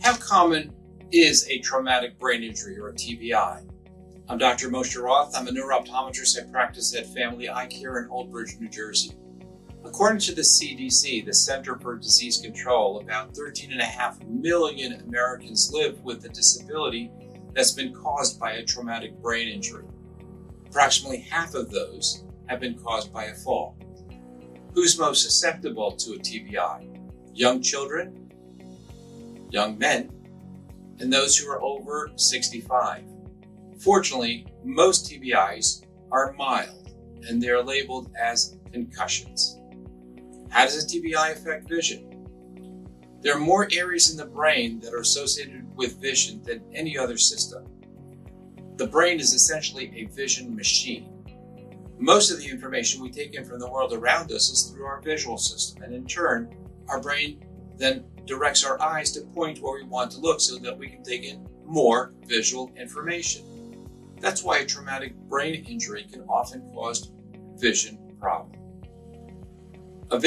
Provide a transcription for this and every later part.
How common is a traumatic brain injury, or a TBI? I'm Dr. Moshe Roth. I'm a neuro-optometrist. I practice at Family Eye Care in Old Bridge, New Jersey. According to the CDC, the Center for Disease Control, about 13.5 million Americans live with a disability that's been caused by a traumatic brain injury. Approximately half of those have been caused by a fall. Who's most susceptible to a TBI? Young children, young men, and those who are over 65. Fortunately, most TBIs are mild and they're labeled as concussions. How does a TBI affect vision? There are more areas in the brain that are associated with vision than any other system. The brain is essentially a vision machine. Most of the information we take in from the world around us is through our visual system, and in turn, our brain then directs our eyes to point where we want to look so that we can take in more visual information. That's why a traumatic brain injury can often cause vision problems. A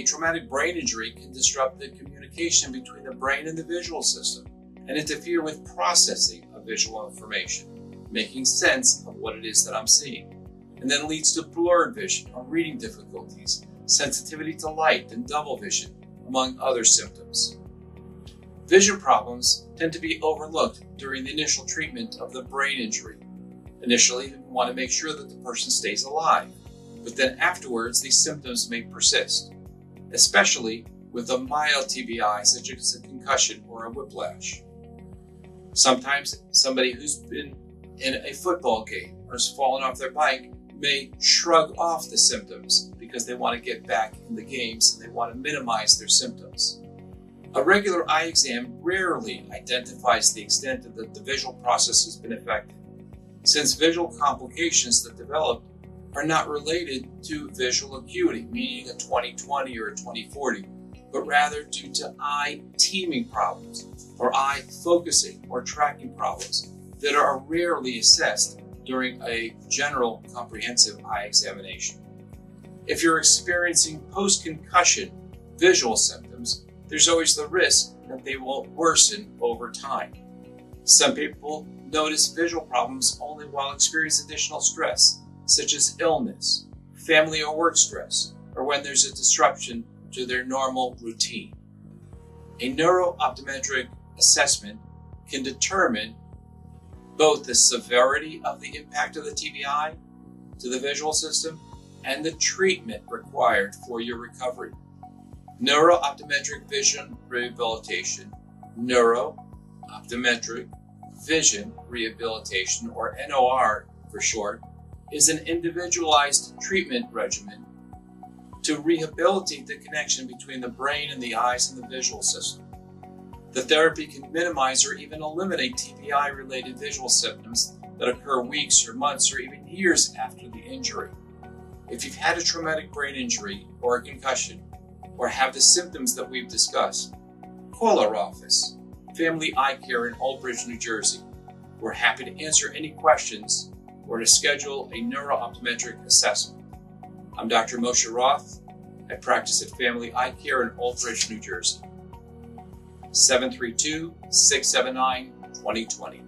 traumatic brain injury can disrupt the communication between the brain and the visual system and interfere with processing of visual information, making sense of what it is that I'm seeing, and then leads to blurred vision or reading difficulties, sensitivity to light, and double vision, among other symptoms. Vision problems tend to be overlooked during the initial treatment of the brain injury. Initially, we want to make sure that the person stays alive, but then afterwards, these symptoms may persist, especially with a mild TBI such as a concussion or a whiplash. Sometimes somebody who's been in a football game or has fallen off their bike may shrug off the symptoms because they want to get back in the games and they want to minimize their symptoms. A regular eye exam rarely identifies the extent that the visual process has been affected, since visual complications that develop are not related to visual acuity, meaning a 20/20 or a 20/40, but rather due to eye teaming problems or eye focusing or tracking problems that are rarely assessed during a general comprehensive eye examination. If you're experiencing post-concussion visual symptoms, there's always the risk that they will worsen over time. Some people notice visual problems only while experiencing additional stress, such as illness, family or work stress, or when there's a disruption to their normal routine. A neuro-optometric assessment can determine both the severity of the impact of the TBI to the visual system and the treatment required for your recovery. Neuro-optometric vision rehabilitation, neuro-optometric vision rehabilitation, or NOR for short, is an individualized treatment regimen to rehabilitate the connection between the brain and the eyes and the visual system. The therapy can minimize or even eliminate TBI-related visual symptoms that occur weeks or months or even years after the injury. If you've had a traumatic brain injury or a concussion, or have the symptoms that we've discussed, call our office, Family Eye Care in Old Bridge, New Jersey. We're happy to answer any questions or to schedule a neuro-optometric assessment. I'm Dr. Moshe Roth. I practice at Family Eye Care in Old Bridge, New Jersey. 732-679-2020.